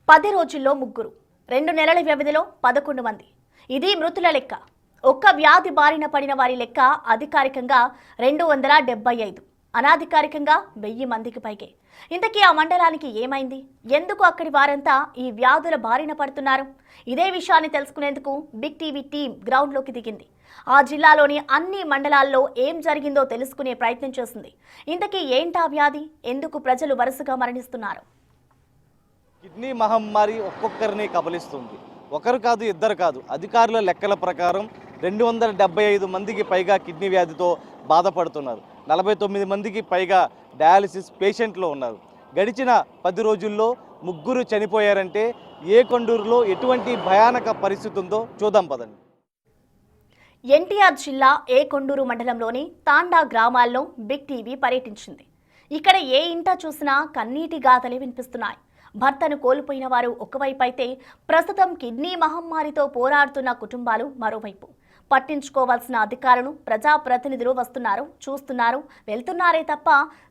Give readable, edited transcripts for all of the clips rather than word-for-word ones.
10 రోజుల్లో ముగ్గురు, 2 నెలల వ్యవధిలో 11 మంది. ఇది మృతుల లెక్క. ఒక్క వ్యాధి బారిన పడిన వారి లెక్క అధికారికంగా 275, అనాధికారికంగా 1000 మందికి పైకే. ఇంతకీ ఆ మండలానికి ఏమైంది? ఎందుకు అక్కడి వారంతా ఈ వ్యాధుల బారిన పడుతున్నారు? ఇదే విషయాన్ని తెలుసుకునేందుకు బిగ్ టీవీ టీం గ్రౌండ్లోకి దిగింది. ఆ జిల్లాలోని అన్ని మండలాల్లో ఏం జరిగిందో తెలుసుకునే ప్రయత్నం చేసింది. ఇంతకీ ఏంటా వ్యాధి? ఎందుకు ప్రజలు వరుసగా మరణిస్తున్నారు? కిడ్నీ మహమ్మారి ఒక్కొక్కరిని కబలిస్తుంది. ఒకరు కాదు, ఇద్దరు కాదు. అధికారుల లెక్కల ప్రకారం 275 మందికి పైగా కిడ్నీ వ్యాధితో బాధపడుతున్నారు. 49 మందికి పైగా డయాలసిస్ పేషెంట్లు ఉన్నారు. గడిచిన 10 రోజుల్లో ముగ్గురు చనిపోయారంటే ఏ కొండూరులో ఎటువంటి భయానక పరిస్థితి ఉందో చూద్దాం పదండి. ఎన్టీఆర్ జిల్లా ఏ కొండూరు మండలంలోని తాండా గ్రామాల్లో బిగ్ టీవీ పర్యటించింది. ఇక్కడ ఏ ఇంట చూసినా కన్నీటి గాథలే వినిపిస్తున్నాయి. భర్తను కోల్పోయిన వారు ఒకవైపు అయితే ప్రస్తుతం కిడ్నీ మహమ్మారితో పోరాడుతున్న కుటుంబాలు మరోవైపు. పట్టించుకోవాల్సిన అధికారులు, ప్రజాప్రతినిధులు వస్తున్నారు, చూస్తున్నారు, వెళ్తున్నారే తప్ప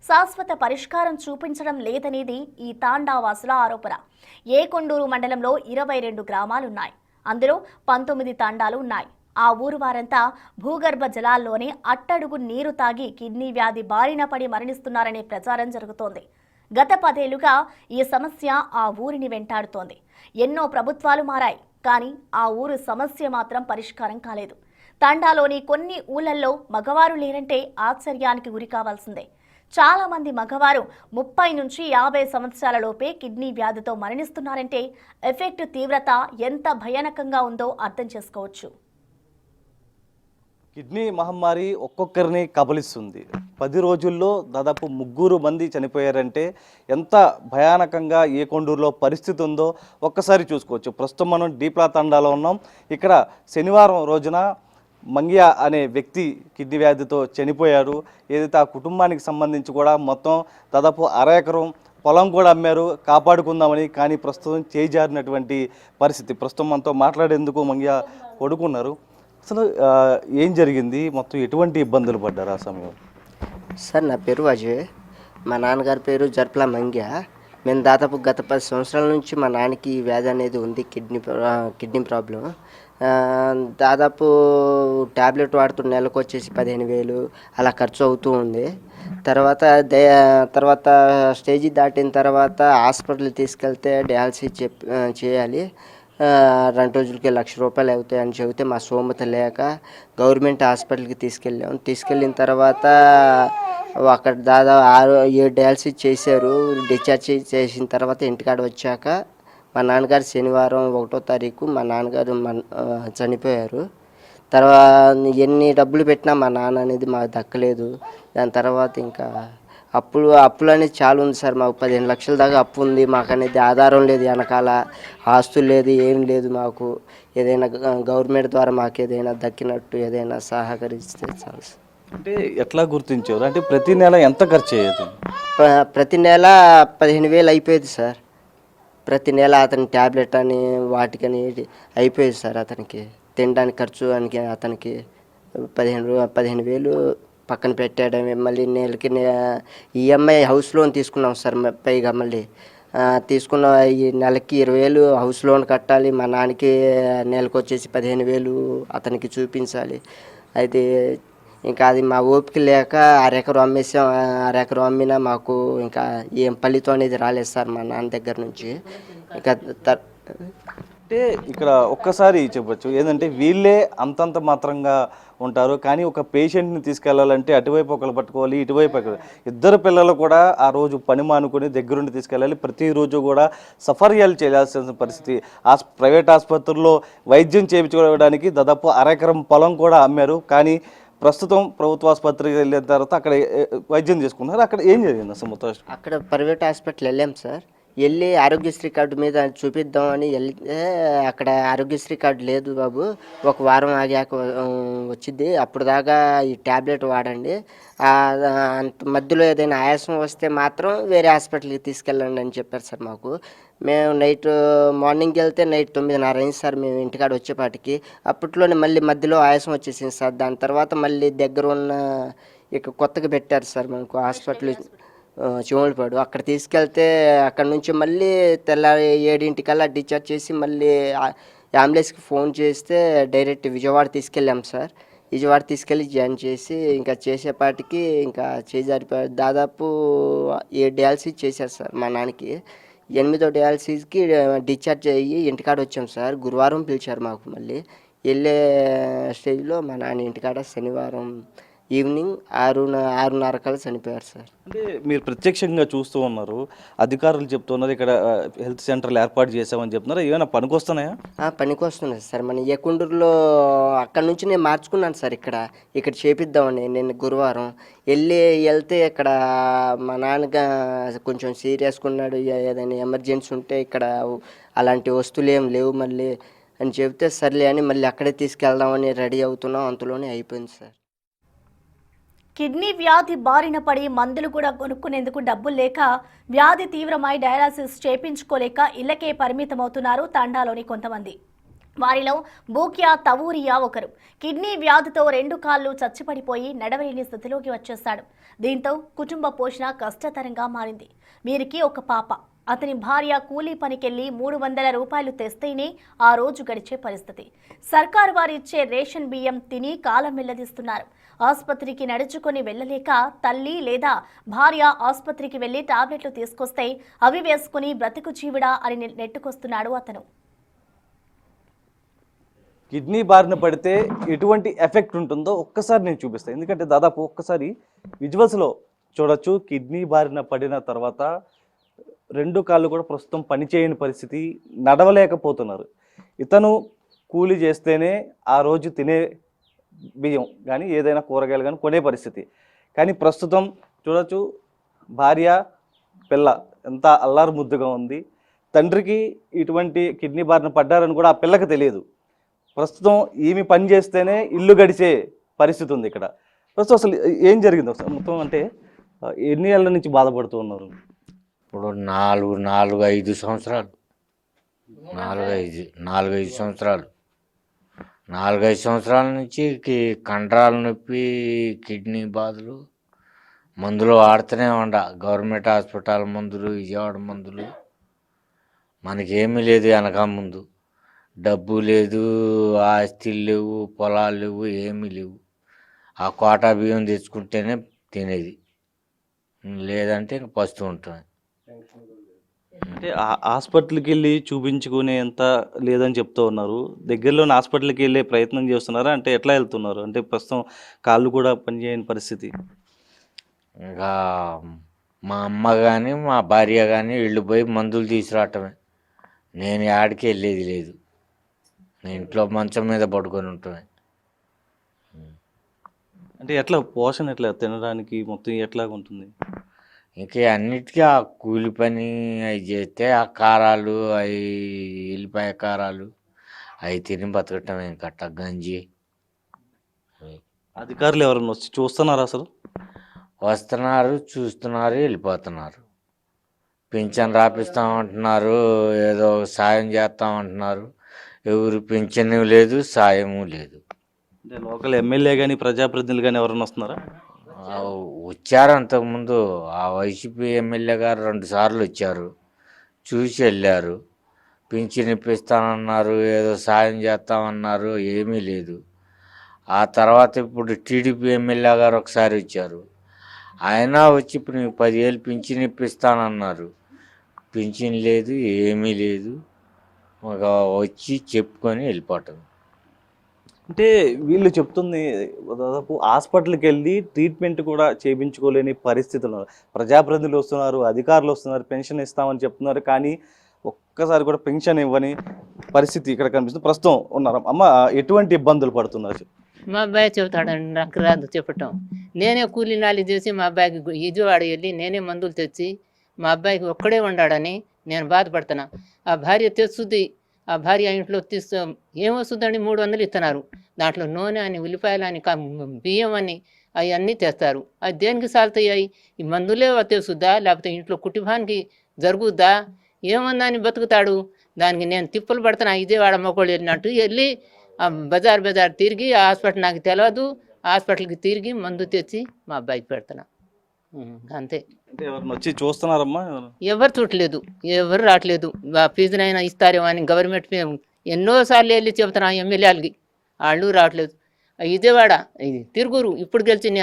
శాశ్వత పరిష్కారం చూపించడం లేదనేది ఈ తాండావాసుల ఆరోపణ. ఏ కొండూరు మండలంలో 22 గ్రామాలున్నాయి. అందులో 19 తాండాలు ఉన్నాయి. ఆ ఊరు వారంతా భూగర్భ జలాల్లోనే అట్టడుగు నీరు తాగి కిడ్నీ వ్యాధి బారిన పడి మరణిస్తున్నారనే ప్రచారం జరుగుతోంది. గత 10 ఏళ్లుగా ఈ సమస్య ఆ ఊరిని వెంటాడుతోంది. ఎన్నో ప్రభుత్వాలు మారాయి, కానీ ఆ ఊరు సమస్య మాత్రం పరిష్కారం కాలేదు. తండాలోని కొన్ని ఊళ్ళల్లో మగవారు లేరంటే ఆశ్చర్యానికి గురి కావాల్సిందే. చాలా మంది మగవారు 30 నుంచి 50 సంవత్సరాల లోపే కిడ్నీ వ్యాధితో మరణిస్తున్నారంటే ఎఫెక్ట్ తీవ్రత ఎంత భయానకంగా ఉందో అర్థం చేసుకోవచ్చు. కిడ్నీ మహమ్మారి ఒక్కొక్కరిని కబలిస్తుంది. 10 రోజుల్లో దాదాపు 3 మంది చనిపోయారంటే ఎంత భయానకంగా ఏ కొండూరులో పరిస్థితి ఉందో ఒక్కసారి చూసుకోవచ్చు. ప్రస్తుతం మనం డీప్లా తండాలో ఉన్నాం. ఇక్కడ శనివారం రోజున మంగ్య అనే వ్యక్తి కిడ్నీ వ్యాధితో చనిపోయారు. ఏదైతే ఆ కుటుంబానికి సంబంధించి కూడా మొత్తం దాదాపు 1/2 ఎకరం పొలం కూడా అమ్మారు కాపాడుకుందామని. కానీ ప్రస్తుతం చేజారినటువంటి పరిస్థితి. ప్రస్తుతం మనతో మాట్లాడేందుకు మంగ్య పడుకున్నారు. అసలు ఏం జరిగింది, మొత్తం ఎటువంటి ఇబ్బందులు పడ్డారు ఆ సమయం? సార్, నా పేరు అజయ్. మా నాన్నగారి పేరు జర్ప్ల మంగ్య. మేము దాదాపు గత 10 సంవత్సరాల నుంచి మా నాన్నకి ఈ వ్యాధి అనేది ఉంది, కిడ్నీ ప్రాబ్లం. దాదాపు ట్యాబ్లెట్ వాడుతున్న నెలకు వచ్చేసి 15,000 అలా ఖర్చు అవుతూ ఉంది. తర్వాత స్టేజీ దాటిన తర్వాత హాస్పిటల్ తీసుకెళ్తే డయాలసిస్ చేయాలి. 2 రోజులకి 1,00,000 రూపాయలు అవుతాయని చెబితే మా స్తోమత లేక గవర్నమెంట్ హాస్పిటల్కి తీసుకెళ్ళిన తర్వాత అక్కడ దాదాపు 7 డయాలసిస్ చేశారు. డిశ్చార్జ్ చేసిన తర్వాత ఇంటికాడ వచ్చాక మా నాన్నగారు శనివారం 1వ తారీఖు మా నాన్నగారు చనిపోయారు. తర్వాత ఎన్ని డబ్బులు పెట్టినా మా నాన్న అనేది మాకు దక్కలేదు. దాని తర్వాత ఇంకా అప్పులు అనేది చాలా ఉంది సార్. మాకు 15 లక్షల దాకా అప్పు ఉంది. మాకు అనేది ఆధారం లేదు, వెనకాల ఆస్తులు లేదు, ఏం లేదు. మాకు ఏదైనా గవర్నమెంట్ ద్వారా మాకు ఏదైనా దక్కినట్టు ఏదైనా సహకరిస్తే చాలు. అంటే ఎట్లా గుర్తించారు? అంటే ప్రతి నెల ఎంత ఖర్చు అయ్యేది? ప్రతి నెల 15,000 అయిపోయేది సార్. ప్రతి నెల అతని ట్యాబ్లెట్ అని వాటికని అయిపోయేది సార్. అతనికి తినడానికి ఖర్చు అతనికి 15,000 పక్కన పెట్టాడమే. మళ్ళీ నెలకి ఈఎంఐ హౌస్ లోన్ తీసుకున్నాం సార్. పైగా మళ్ళీ తీసుకున్న ఈ నెలకి 20,000 హౌస్ లోన్ కట్టాలి. మా నాన్నకి నెలకు వచ్చేసి 15,000 అతనికి చూపించాలి. అయితే ఇంకా అది మా ఓపిక లేక 1/2 ఎకరం అమ్మేసాం. 1/2 ఎకరం అమ్మినా మాకు ఇంకా ఏం ఫలితం అనేది రాలేదు సార్ మా నాన్న దగ్గర నుంచి. ఇంకా అంటే ఇక్కడ ఒక్కసారి చెప్పచ్చు ఏంటంటే వీళ్ళే అంతంత మాత్రంగా ఉంటారు. కానీ ఒక పేషెంట్ని తీసుకెళ్లాలంటే అటువైపు ఒకరు పట్టుకోవాలి, ఇటువైపు ఒకరు. ఇద్దరు పిల్లలు కూడా ఆ రోజు పని మానుకొని దగ్గరుండి తీసుకెళ్ళాలి. ప్రతిరోజు కూడా సఫర్యాలు చేయాల్సిన పరిస్థితి. ప్రైవేట్ ఆసుపత్రుల్లో వైద్యం చేయించుకోవడానికి దాదాపు 1/2 ఎకరం పొలం కూడా అమ్మారు. కానీ ప్రస్తుతం ప్రభుత్వ ఆసుపత్రికి వెళ్ళిన తర్వాత అక్కడ వైద్యం చేసుకున్నారు. అక్కడ ఏం జరిగింది అసలు మొత్తం? అక్కడ ప్రైవేట్ హాస్పిటల్ వెళ్ళాం సార్. వెళ్ళి ఆరోగ్యశ్రీ కార్డు మీద చూపిద్దామని వెళ్తే అక్కడ ఆరోగ్యశ్రీ కార్డు లేదు బాబు, 1 వారం ఆగాక వచ్చింది, అప్పుడు దాకా ఈ ట్యాబ్లెట్ వాడండి, మధ్యలో ఏదైనా ఆయాసం వస్తే మాత్రం వేరే హాస్పిటల్కి తీసుకెళ్ళండి అని చెప్పారు సార్ మాకు. మేము మార్నింగ్కి వెళ్తే నైట్ 9:30 అయింది సార్ మేము ఇంటికాడ వచ్చేపాటికి. అప్పట్లోనే మళ్ళీ మధ్యలో ఆయాసం వచ్చేసింది సార్. దాని తర్వాత మళ్ళీ దగ్గర ఉన్న ఇక కొత్తగా పెట్టారు సార్ మనకు హాస్పిటల్. చిమలపాడు. అక్కడ తీసుకెళ్తే అక్కడ నుంచి మళ్ళీ తెల్లారి 7 డిశ్చార్జ్ చేసి మళ్ళీ అంబులెన్స్కి ఫోన్ చేస్తే డైరెక్ట్ విజయవాడ తీసుకెళ్ళాం సార్. విజయవాడ తీసుకెళ్ళి జాయిన్ చేసి ఇంకా చేసేపాటికి ఇంకా చేజారిపోయారు. దాదాపు 7 డయాలసిస్ చేశారు సార్ మా నాన్నకి. 8వ డయాలసిస్కి డిశ్చార్జ్ అయ్యి ఇంటికాడ వచ్చాం సార్. గురువారం పిలిచారు మాకు. మళ్ళీ వెళ్ళే స్టేజ్లో మా నాన్న ఇంటికాడ శనివారం ఈవినింగ్ 6:30 కల్లా చనిపోయారు సార్. అంటే మీరు ప్రత్యక్షంగా చూస్తూ ఉన్నారు, అధికారులు చెప్తున్నారు ఇక్కడ హెల్త్ సెంటర్లు ఏర్పాటు చేసామని చెప్తున్నారు. ఏమైనా పనికొస్తున్నాయా? పనికి వస్తున్నాయి సార్. మన ఏకొండూరులో అక్కడ నుంచి నేను మార్చుకున్నాను సార్. ఇక్కడ చేపిద్దామని నేను గురువారం వెళ్తే ఇక్కడ మా నాన్నగా కొంచెం సీరియస్గా ఉన్నాడు, ఏదైనా ఎమర్జెన్సీ ఉంటే ఇక్కడ అలాంటి వస్తువులు ఏం లేవు మళ్ళీ అని చెబితే సర్లే అని మళ్ళీ అక్కడే తీసుకెళ్దామని రెడీ అవుతున్నాం. అంతలోనే అయిపోయింది సార్. కిడ్నీ వ్యాధి బారిన పడి మందులు కూడా కొనుక్కునేందుకు డబ్బులు లేక వ్యాధి తీవ్రమై డయాలసిస్ చేపించుకోలేక ఇళ్లకే పరిమితమవుతున్నారు తాండాలోని కొంతమంది. వారిలో బూక్యా తవూరియా ఒకరు. కిడ్నీ వ్యాధితో 2 కాళ్ళు చచ్చిపడిపోయి నడవలేని స్థితిలోకి వచ్చేశాడు. దీంతో కుటుంబ పోషణ కష్టతరంగా మారింది. వీరికి ఒక పాప. అతని భార్య కూలీ పనికెళ్లి 300 రూపాయలు తెస్తేనే ఆ రోజు గడిచే పరిస్థితి. సర్కారు వారు ఇచ్చే రేషన్ బియ్యం తిని కాలం వెళ్లదీస్తున్నారు. ఆసుపత్రికి నడుచుకొని వెళ్లలేక తల్లి లేదా భార్య ఆసుపత్రికి వెళ్లి టాబ్లెట్లు తీసుకొస్తే అవి వేసుకుని బ్రతుకు జీవుడా అని నెట్టుకొస్తున్నాడు అతను. కిడ్నీ బారిన పడితే ఎటువంటి ఎఫెక్ట్ ఉంటుందో ఒక్కసారి నేను చూపిస్తాను. ఎందుకంటే దాదాపు ఒక్కసారి విజువల్స్లో చూడొచ్చు. కిడ్నీ బారిన పడిన తర్వాత 2 కాళ్ళు కూడా ప్రస్తుతం పనిచేయని పరిస్థితి, నడవలేకపోతున్నారు. ఇతను కూలీ చేస్తేనే ఆ రోజు తినే బియ్యం కానీ ఏదైనా కూరగాయలు కానీ కొనే పరిస్థితి. కానీ ప్రస్తుతం చూడొచ్చు, భార్య పిల్ల ఎంత అల్లారు ముద్దుగా ఉంది. తండ్రికి ఇటువంటి కిడ్నీ బారిన పడ్డారని కూడా ఆ పిల్లకి తెలియదు. ప్రస్తుతం ఈమె పని చేస్తేనే ఇల్లు గడిచే పరిస్థితి ఉంది ఇక్కడ. ప్రస్తుతం అసలు ఏం జరిగింది ఒకసారి మొత్తం, అంటే ఎన్ని ఏళ్ళ నుంచి బాధపడుతూ ఉన్నారు? ఇప్పుడు 4-5 సంవత్సరాలు 4-5 సంవత్సరాలు 4-5 సంవత్సరాల నుంచి కండరాల నొప్పి, కిడ్నీ బాధలు, మందులు వాడుతూనే గవర్నమెంట్ హాస్పిటల్ మందులు, విజయవాడ మందులు. మనకేమీ లేదు వెనక ముందు, డబ్బు లేదు, ఆస్తులు లేవు, పొలాలు లేవు, ఏమీ లేవు. ఆ కోటా బియ్యం తెచ్చుకుంటేనే తినేది, లేదంటే ఇంక పస్తూ ఉంటాం. అంటే హాస్పిటల్కి వెళ్ళి చూపించుకునేంత లేదని చెప్తూ ఉన్నారు. దగ్గరలోని హాస్పిటల్కి వెళ్ళే ప్రయత్నం చేస్తున్నారా? అంటే ఎట్లా వెళ్తున్నారు? అంటే ప్రస్తుతం కాళ్ళు కూడా పనిచేయని పరిస్థితి. ఇంకా మా అమ్మ కానీ మా భార్య కానీ వీళ్ళు పోయి మందులు తీసుకురావటమే. నేను ఆడికి వెళ్ళేది లేదు. నేను ఇంట్లో మంచం మీద పడుకొని ఉంటామే. అంటే ఎట్లా పోషణ ఎట్లా తినడానికి మొత్తం ఎట్లా ఉంటుంది? ఇంకా అన్నిటికీ ఆ కూలి పని అవి చేస్తే ఆ కారాలు, అవి ఎల్లిపాయ కారాలు అవి తిని బతకటం. ఇంకట్ట గంజి. అధికారులు ఎవరైనా వచ్చి చూస్తున్నారు? అసలు వస్తున్నారు, చూస్తున్నారు, వెళ్ళిపోతున్నారు. పింఛన్ రాపిస్తామంటున్నారు, ఏదో సాయం చేస్తామంటున్నారు. ఎవరు పింఛన్ లేదు, సాయము లేదు. అంటే లోకల్ ఎమ్మెల్యే కానీ ప్రజాప్రతినిధులు కానీ ఎవరైనా వస్తున్నారా? వచ్చారు అంతకుముందు. ఆ వైసీపీ ఎమ్మెల్యే గారు 2 సార్లు వచ్చారు, చూసి వెళ్ళారు. పింఛన్ ఇప్పిస్తానన్నారు, ఏదో సాయం చేస్తామన్నారు, ఏమీ లేదు. ఆ తర్వాత ఇప్పుడు టీడీపీ ఎమ్మెల్యే గారు ఒకసారి వచ్చారు. ఆయన వచ్చి ఇప్పుడు నీకు 10,000 పింఛన్ ఇప్పిస్తానన్నారు. పింఛన్ లేదు, ఏమీ లేదు. ఒక వచ్చి చెప్పుకొని వెళ్ళిపోవటం. అంటే వీళ్ళు చెప్తుంది దాదాపు హాస్పిటల్కి వెళ్ళి ట్రీట్మెంట్ కూడా చేయించుకోలేని పరిస్థితులు. ప్రజాప్రతినిధులు వస్తున్నారు, అధికారులు వస్తున్నారు, పెన్షన్ ఇస్తామని చెప్తున్నారు, కానీ ఒక్కసారి కూడా పెన్షన్ ఇవ్వని పరిస్థితి ఇక్కడ కనిపిస్తుంది. ప్రస్తుతం ఉన్నారు. అమ్మ, ఎటువంటి ఇబ్బందులు పడుతున్నారు? మా అబ్బాయి చెబుతాడండి, నాకు రాదు చెప్పటం. నేనే కూలీ నాలి చేసి మా అబ్బాయికి విజయవాడ వెళ్ళి నేనే మందులు తెచ్చి మా అబ్బాయికి ఒక్కడే ఉన్నాడని నేను బాధపడుతున్నా. ఆ భార్య తెచ్చుద్ది, ఆ భార్య ఇంట్లో తీసు ఏమొస్తుందండి 300 ఇస్తున్నారు. దాంట్లో నూనె అని, ఉల్లిపాయలు అని, బియ్యం అని అవన్నీ తెస్తారు. అది దేనికి సాల్తాయి? ఈ మందులే తెచ్చుద్దా, లేకపోతే ఇంట్లో కుటుంబానికి జరుగుద్దా? ఏమన్నా బతుకుతాడు? దానికి నేను తిప్పులు పడుతున్నా. విజయవాడ మొక్కలు వెళ్ళినట్టు వెళ్ళి బజార్ తిరిగి హాస్పిటల్ నాకు తెలియదు, హాస్పిటల్కి తిరిగి మందు తెచ్చి మా అబ్బాయికి పెడుతున్నా. అంతే. అంటే ఎవరిని వచ్చి చూస్తున్నారమ్మా? ఎవరు చూడలేదు, ఎవరు రావట్లేదు. ఫీజునైనా ఇస్తారేమో అని గవర్నమెంట్ ఎన్నోసార్లు వెళ్ళి చెబుతున్నా ఎమ్మెల్యేలకి, వాళ్ళు రావట్లేదు. విజయవాడ ఇది తిరుగురు ఇప్పుడు గెలిచిన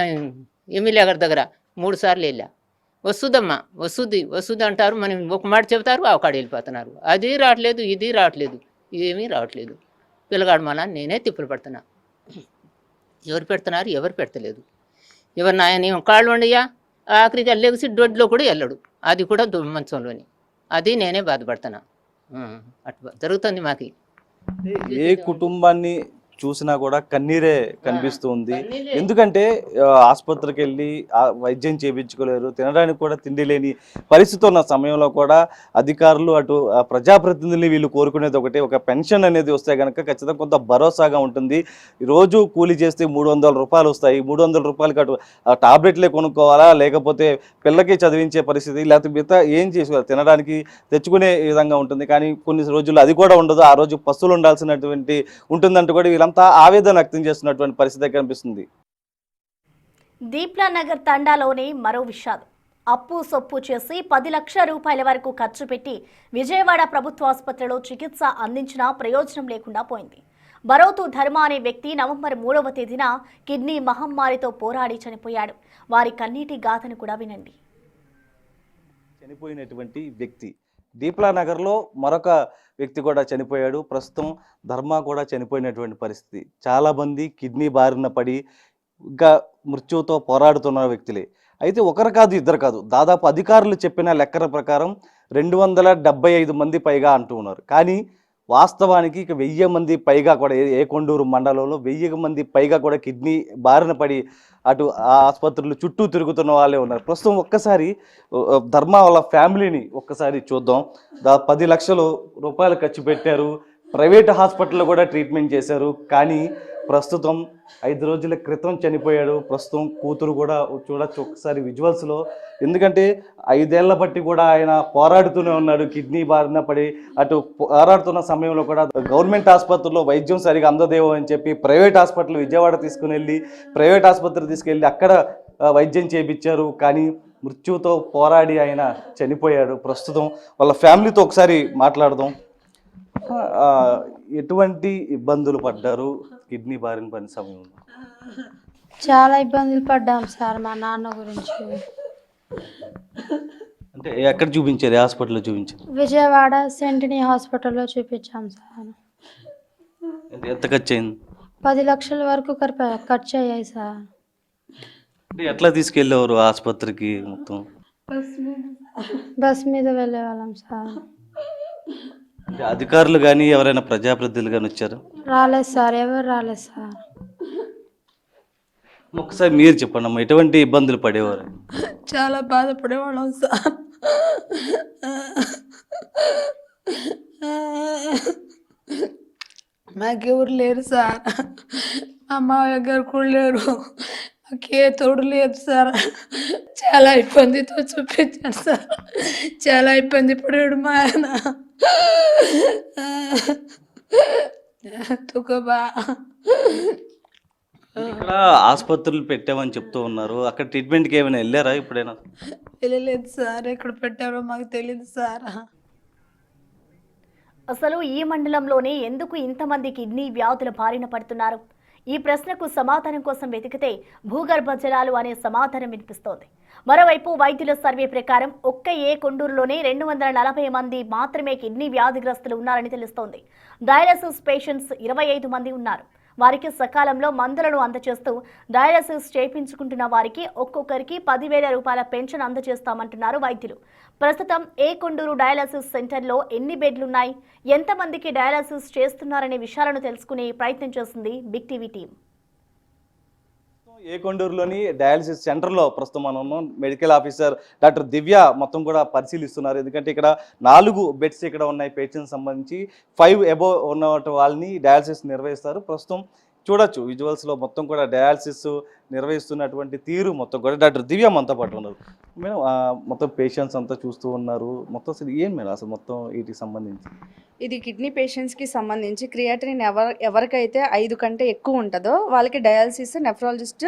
ఎమ్మెల్యే గారి దగ్గర 3 సార్లు వెళ్ళా. వస్తుందమ్మా, వస్తుంది అంటారు, మనం ఒక మాట చెబుతారు, ఆ కాడ వెళ్ళిపోతున్నారు. అది రావట్లేదు, ఇది రావట్లేదు, ఏమీ రావట్లేదు. పిల్లగాడు మళ్ళా నేనే తిప్పులు పడుతున్నా. ఎవరు పెడుతున్నారు, ఎవరు పెడతలేదు. ఎవరు నాయన కాళ్ళు ఉండయ్యా, ఆఖరికి లెగిసి దొడ్లో కూడా వెళ్ళడు, అది కూడా మంచంలోని. అది నేనే బాధపడుతున్నా. అట్లా జరుగుతుంది మాకు. ఏ కుటుంబాన్ని చూసినా కూడా కన్నీరే కనిపిస్తుంది. ఎందుకంటే ఆసుపత్రికి వెళ్ళి వైద్యం చేయించుకోలేరు, తినడానికి కూడా తిండి లేని పరిస్థితి ఉన్న సమయంలో కూడా అధికారులు అటు ప్రజాప్రతినిధులు వీళ్ళు కోరుకునేది ఒకటే, ఒక పెన్షన్ అనేది వస్తే కనుక ఖచ్చితంగా కొంత భరోసాగా ఉంటుంది. రోజు కూలి చేస్తే 300 రూపాయలు వస్తాయి. 300 రూపాయలకి అటు టాబ్లెట్లే కొనుక్కోవాలా, లేకపోతే పిల్లకి చదివించే పరిస్థితి, లేకపోతే మిగతా ఏం చేసుకోవాలి, తినడానికి తెచ్చుకునే విధంగా ఉంటుంది. కానీ కొన్ని రోజులు అది కూడా ఉండదు. ఆ రోజు పస్తులు ఉండాల్సినటువంటి ఉంటుందంటూ కూడా వీళ్ళంతా ఆవేదన వ్యక్తం చేస్తున్నటువంటి పరిస్థితి కనిపిస్తుంది. దీప్లా నగర్ తండాలోని మరో విషాదం. అప్పు సొప్పు చేసి 10 లక్షల రూపాయల వరకు ఖర్చు పెట్టి విజయవాడ ప్రభుత్వ ఆసుపత్రిలో చికిత్స అందించినా ప్రయోజనం లేకుండా పోయింది. బరోతు ధర్మ అనే వ్యక్తి నవంబర్ 3వ తేదీన కిడ్నీ మహమ్మారితో పోరాడి చనిపోయాడు. వారి కన్నీటి గాథను కూడా వినండి. చనిపోయినటువంటి వ్యక్తి దీప్లా నగర్లో మరొక వ్యక్తి కూడా చనిపోయాడు. ప్రస్తుతం ధర్మ కూడా చనిపోయినటువంటి పరిస్థితి. చాలామంది కిడ్నీ బారిన పడి ఇంకా మృత్యువుతో పోరాడుతున్న వ్యక్తులే. అయితే ఒకరు కాదు, ఇద్దరు కాదు, దాదాపు అధికారులు చెప్పిన లెక్కల ప్రకారం 275 మంది పైగా అంటూ ఉన్నారు. కానీ వాస్తవానికి ఇక 1000 మంది పైగా కూడా ఏకొండూరు మండలంలో 1000 మంది పైగా కూడా కిడ్నీ బారిన పడి అటు ఆ ఆసుపత్రులు చుట్టూ తిరుగుతున్న వాళ్ళే ఉన్నారు. ప్రస్తుతం ఒక్కసారి ధర్మ వాళ్ళ ఫ్యామిలీని ఒక్కసారి చూద్దాం. 10 లక్షల రూపాయలు ఖర్చు పెట్టారు, ప్రైవేట్ హాస్పిటల్లో కూడా ట్రీట్మెంట్ చేశారు. కానీ ప్రస్తుతం 5 రోజుల క్రితం చనిపోయాడు. ప్రస్తుతం కూతురు కూడా చూడొచ్చు ఒకసారి విజువల్స్లో. ఎందుకంటే 5 ఏళ్ల బట్టి కూడా ఆయన పోరాడుతూనే ఉన్నాడు కిడ్నీ బారిన పడి. అటు పోరాడుతున్న సమయంలో కూడా గవర్నమెంట్ ఆసుపత్రిలో వైద్యం సరిగా అందదేవో అని చెప్పి ప్రైవేట్ హాస్పిటల్ విజయవాడ ప్రైవేట్ ఆసుపత్రి తీసుకెళ్ళి అక్కడ వైద్యం చేయించారు. కానీ మృత్యువుతో పోరాడి ఆయన చనిపోయాడు. ప్రస్తుతం వాళ్ళ ఫ్యామిలీతో ఒకసారి మాట్లాడదాం. ఎటువంటి ఇబ్బందులు పడ్డారు కిడ్నీ బారిన పడిన సమయంలో? చాలా ఇబ్బందులు పడ్డాం సార్ మా నాన్న గురించి. అంటే ఎక్కడ చూపించారు, ఏ హాస్పిటల్లో చూపించారు? విజయవాడ సెంటినీ హాస్పిటల్లో చూపించాం సార్. అంటే ఎంత ఖర్చు అయింది? 10 లక్షల వరకు ఖర్చు అయ్యాయి సార్. అంటే ఎట్లా తీసుకెళ్ళేవారు ఆసుపత్రికి? మొత్తం బస్ మీద వెళ్ళే వాళ్ళం సార్. అంటే అధికారులు కానీ ఎవరైనా ప్రజాప్రతినిధులు కానీ వచ్చారు? రాలేదు సార్, ఎవరు రాలేదు సార్. ఒకసారి మీరు చెప్పండి అమ్మా, ఎటువంటి ఇబ్బందులు పడేవారు? చాలా బాధపడేవాళ్ళం సార్. మాకెవరు లేరు సార్, అమ్మాయి గారు కూడా లేరు, నాకే తోడు లేదు సార్. చాలా ఇబ్బందితో చూపించాను సార్, చాలా ఇబ్బంది పడాడు మా ఆయన. తుకబా ఇక్కడ ఆసుపత్రులు పెట్టామని చెప్తూ ఉన్నారు. అక్కడ ట్రీట్మెంట్కి ఏమైనా వెళ్ళారా ఇప్పుడైనా? వెళ్ళలేదు సార్, ఎక్కడ పెట్టారో మాకు తెలియదు సార్. అసలు ఈ మండలంలోనే ఎందుకు ఇంతమంది కిడ్నీ వ్యాధుల బారిన పడుతున్నారు? ఈ ప్రశ్నకు సమాధానం కోసం వెతికితే భూగర్భ జలాలు అనే సమాధానం వినిపిస్తోంది. మరోవైపు వైద్యుల సర్వే ప్రకారం ఒక్క కొండూరులోనే 240 మంది మాత్రమే కిడ్నీ వ్యాధిగ్రస్తులు ఉన్నారని తెలుస్తోంది. డయాలసిస్ పేషెంట్స్ 25 మంది ఉన్నారు. వారికి సకాలంలో మందులను అందజేస్తూ డయాలసిస్ చేయించుకుంటున్న వారికి ఒక్కొక్కరికి 10,000 రూపాయల పెన్షన్ అందజేస్తామంటున్నారు వైద్యులు. ప్రస్తుతం కొండూరు డయాలసిస్ సెంటర్లో ఎన్ని బెడ్లున్నాయి, ఎంతమందికి డయాలసిస్ చేస్తున్నారనే విషయాలను తెలుసుకునే ప్రయత్నం చేసింది బిగ్ టీవీ టీం. కొండూరులోని డయాలసిస్ సెంటర్లో ప్రస్తుతం మనం ఉన్నాం. మెడికల్ ఆఫీసర్ డాక్టర్ దివ్య మొత్తం కూడా పరిశీలిస్తున్నారు. ఎందుకంటే ఇక్కడ 4 బెడ్స్ ఇక్కడ ఉన్నాయి పేషెంట్స్ సంబంధించి. 5 అబోవ్ ఉన్న వాళ్ళని డయాలసిస్ నిర్వహిస్తారు. ప్రస్తుతం చూడొచ్చు విజువల్స్లో మొత్తం కూడా డయాలసిస్ నిర్వహిస్తున్నటువంటి తీరు మొత్తం కూడా డాక్టర్ దివ్య మనతో పాటు ఉన్నారు. మేడం మొత్తం పేషెంట్స్ అంతా చూస్తూ ఉన్నారు, మొత్తం అసలు ఏం మేడం అసలు మొత్తం వీటికి సంబంధించి? ఇది కిడ్నీ పేషెంట్స్కి సంబంధించి క్రియాటినిన్ ఎవరికైతే 5 కంటే ఎక్కువ ఉంటుందో వాళ్ళకి డయాలసిస్ నెఫ్రాలజిస్ట్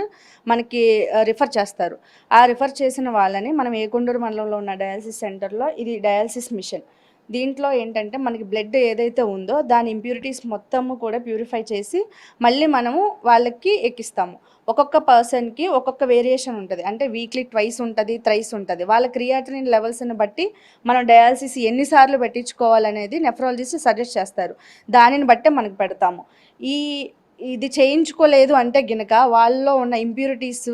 మనకి రిఫర్ చేస్తారు. ఆ రిఫర్ చేసిన వాళ్ళని మనం ఏకొండూరు మండలంలో ఉన్న డయాలసిస్ సెంటర్లో ఇది డయాలసిస్ మిషన్. దీంట్లో ఏంటంటే మనకి బ్లడ్ ఏదైతే ఉందో దాని ఇంప్యూరిటీస్ మొత్తము కూడా ప్యూరిఫై చేసి మళ్ళీ మనము వాళ్ళకి ఎక్కిస్తాము. ఒక్కొక్క పర్సన్కి ఒక్కొక్క వేరియేషన్ ఉంటుంది, అంటే వీక్లీ ట్వైస్ ఉంటుంది, థ్రైస్ ఉంటుంది. వాళ్ళ క్రియాటినిన్ లెవెల్స్ని బట్టి మనం డయాలసిస్ ఎన్నిసార్లు పెట్టించుకోవాలనేది నెఫ్రాలజిస్ట్ సజెస్ట్ చేస్తారు. దానిని బట్టే మనకు పెడతాము. ఇది చేయించుకోలేదు అంటే గినక వాళ్ళలో ఉన్న ఇంప్యూరిటీస్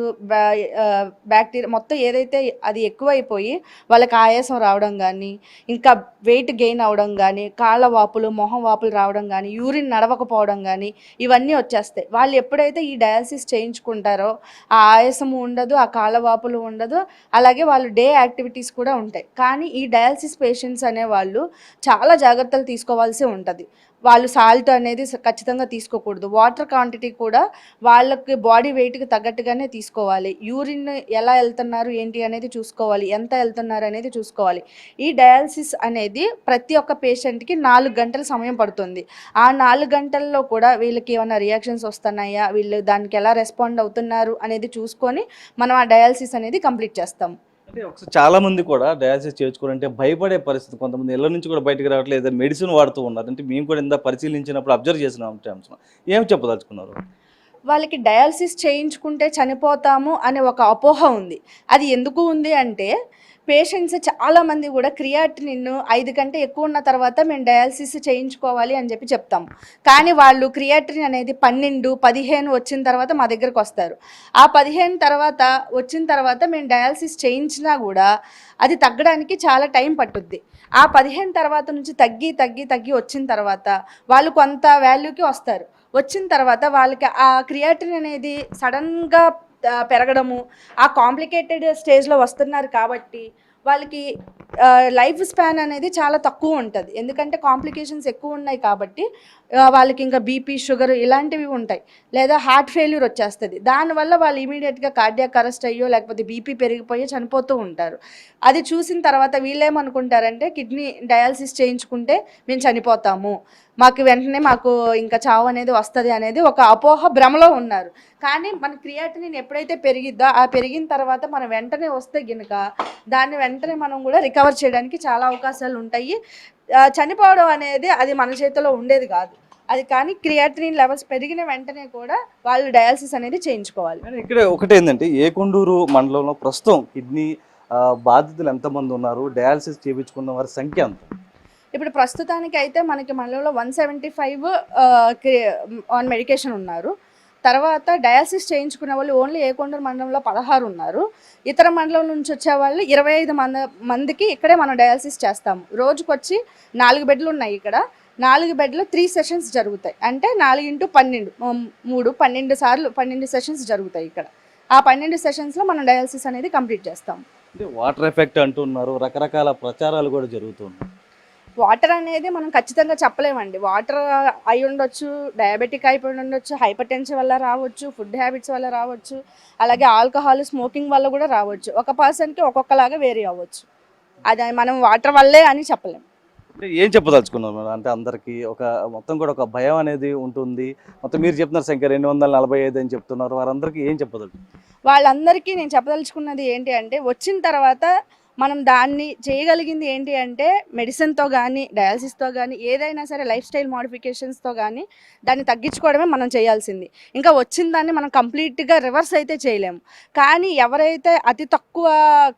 బ్యాక్టీరియా మొత్తం ఏదైతే అది ఎక్కువైపోయి వాళ్ళకి ఆయాసం రావడం కానీ, ఇంకా వెయిట్ గెయిన్ అవ్వడం కానీ, కాళ్ళ వాపులు మొహం వాపులు రావడం కానీ, యూరిన్ నడవకపోవడం కానీ ఇవన్నీ వచ్చేస్తాయి. వాళ్ళు ఎప్పుడైతే ఈ డయాలసిస్ చేయించుకుంటారో ఆ ఆయాసము ఉండదు, ఆ కాళ్ళ వాపులు ఉండదు, అలాగే వాళ్ళు డే యాక్టివిటీస్ కూడా ఉంటాయి. కానీ ఈ డయాలసిస్ పేషెంట్స్ అనేవాళ్ళు చాలా జాగ్రత్తలు తీసుకోవాల్సి ఉంటుంది. వాళ్ళు సాల్ట్ అనేది ఖచ్చితంగా తీసుకోకూడదు. వాటర్ క్వాంటిటీ కూడా వాళ్ళకి బాడీ వెయిట్కి తగ్గట్టుగానే తీసుకోవాలి. యూరిన్ ఎలా వెళ్తున్నారు ఏంటి అనేది చూసుకోవాలి, ఎంత వెళ్తున్నారు అనేది చూసుకోవాలి. ఈ డయాలసిస్ అనేది ప్రతి ఒక్క పేషెంట్కి 4 గంటల సమయం పడుతుంది. ఆ 4 గంటల్లో కూడా వీళ్ళకి ఏమైనా రియాక్షన్స్ వస్తున్నాయా, వీళ్ళు దానికి ఎలా రెస్పాండ్ అవుతున్నారు అనేది చూసుకొని మనం ఆ డయాలసిస్ అనేది కంప్లీట్ చేస్తాం. అంటే ఒకసారి చాలా మంది కూడా డయాలసిస్ చేయించుకోవాలంటే భయపడే పరిస్థితి, కొంతమంది ఇళ్ళ నుంచి కూడా బయటకు రావట్లేదు, ఏదైనా మెడిసిన్ వాడుతూ ఉన్నారు. అంటే మేము కూడా ఇంత పరిశీలించినప్పుడు అబ్జర్వ్ చేసిన అంశం ఏం చెప్పదలుచుకున్నారు? వాళ్ళకి డయాలసిస్ చేయించుకుంటే చనిపోతాము అనే ఒక అపోహ ఉంది. అది ఎందుకు ఉంది అంటే పేషెంట్స్ చాలామంది కూడా క్రియాటినిన్ 5 కంటే ఎక్కువ ఉన్న తర్వాత మేము డయాలసిస్ చేయించుకోవాలి అని చెప్పి చెప్తాము. కానీ వాళ్ళు క్రియాటినిన్ అనేది 12, 15 వచ్చిన తర్వాత మా దగ్గరకు వస్తారు. ఆ 15 తర్వాత వచ్చిన తర్వాత మేము డయాలసిస్ చేయించినా కూడా అది తగ్గడానికి చాలా టైం పట్టుద్ది. ఆ 15 తర్వాత నుంచి తగ్గి తగ్గి తగ్గి వచ్చిన తర్వాత వాళ్ళు కొంత వాల్యూకి వస్తారు. వచ్చిన తర్వాత వాళ్ళకి ఆ క్రియాటినిన్ అనేది సడన్గా పెరగడము, ఆ కాంప్లికేటెడ్ స్టేజ్లో వస్తున్నారు కాబట్టి వాళ్ళకి లైఫ్ స్పాన్ అనేది చాలా తక్కువ ఉంటుంది. ఎందుకంటే కాంప్లికేషన్స్ ఎక్కువ ఉన్నాయి కాబట్టి వాళ్ళకి ఇంకా బీపీ, షుగర్ ఇలాంటివి ఉంటాయి, లేదా హార్ట్ ఫెయిల్యూర్ వచ్చేస్తుంది. దానివల్ల వాళ్ళు ఇమీడియట్గా కార్డియాక్ అరెస్ట్ అయ్యో లేకపోతే బీపీ పెరిగిపోయో చనిపోతూ ఉంటారు. అది చూసిన తర్వాత వీళ్ళేమనుకుంటారంటే కిడ్నీ డయాలసిస్ చేయించుకుంటే మేము చనిపోతాము, వెంటనే మాకు ఇంకా చావు అనేది వస్తుంది అనేది ఒక అపోహ భ్రమలో ఉన్నారు. కానీ మన క్రియాటినిన్ ఎప్పుడైతే పెరిగిద్దో ఆ పెరిగిన తర్వాత మనం వెంటనే వస్తే గినక దాన్ని వెంటనే మనం కూడా రికవర్ చేయడానికి చాలా అవకాశాలు ఉంటాయి. చనిపోవడం అనేది అది మన చేతిలో ఉండేది కాదు అది. కానీ క్రియాటినిన్ లెవెల్స్ పెరిగిన వెంటనే కూడా వాళ్ళు డయాలసిస్ అనేది చేయించుకోవాలి. ఇక్కడ ఒకటి ఏంటంటే ఏకొండూరు మండలంలో ప్రస్తుతం కిడ్నీ బాధితులు ఎంతమంది ఉన్నారు, డయాలసిస్ చేయించుకున్న వారి సంఖ్య ఎంత? ఇప్పుడు ప్రస్తుతానికి అయితే మనకి మండలంలో 175 ఆన్ మెడికేషన్ ఉన్నారు. తర్వాత డయాలసిస్ చేయించుకునే వాళ్ళు ఓన్లీ ఏకొండూరు మండలంలో 16 ఉన్నారు. ఇతర మండలం నుంచి వచ్చే వాళ్ళు 25 మందికి ఇక్కడే మనం డయాలసిస్ చేస్తాము. రోజుకొచ్చి 4 బెడ్లు ఉన్నాయి ఇక్కడ. 4 బెడ్లు 3 సెషన్స్ జరుగుతాయి. అంటే 4x12 12 సార్లు 12 సెషన్స్ జరుగుతాయి ఇక్కడ. ఆ 12 సెషన్స్లో మనం డయాలసిస్ అనేది కంప్లీట్ చేస్తాం. అంటే వాటర్ ఎఫెక్ట్ అంటున్నారు, రకరకాల ప్రచారాలు కూడా జరుగుతున్నాయి. వాటర్ అనేది మనం ఖచ్చితంగా చెప్పలేమండి. వాటర్ అయి ఉండొచ్చు, డయాబెటిక్ అయిపోయి ఉండొచ్చు, హైపర్ టెన్షన్ వల్ల రావచ్చు, ఫుడ్ హ్యాబిట్స్ వల్ల రావచ్చు, అలాగే ఆల్కహాల్ స్మోకింగ్ వల్ల కూడా రావచ్చు. ఒక పర్సన్కి ఒక్కొక్కలాగా వేరీ అవ్వచ్చు. అది మనం వాటర్ వల్లే అని చెప్పలేం. అంటే ఏం చెప్పదలుచుకున్నారు మేడం? అంటే అందరికీ మొత్తం కూడా ఒక భయం అనేది ఉంటుంది. మొత్తం మీరు చెప్తున్నారు సంఖ్య 245 అని చెప్తున్నారు, వారందరికీ ఏం చెప్పదలుచుకున్నారు? వాళ్ళందరికీ నేను చెప్పదలుచుకున్నది ఏంటి అంటే వచ్చిన తర్వాత మనం దాన్ని చేయగలిగింది ఏంటి అంటే మెడిసిన్తో కానీ డయాలసిస్తో కానీ ఏదైనా సరే లైఫ్ స్టైల్ మోడిఫికేషన్స్తో కానీ దాన్ని తగ్గించుకోవడమే మనం చేయాల్సింది. ఇంకా వచ్చిన దాన్ని మనం కంప్లీట్గా రివర్స్ అయితే చేయలేము. కానీ ఎవరైతే అతి తక్కువ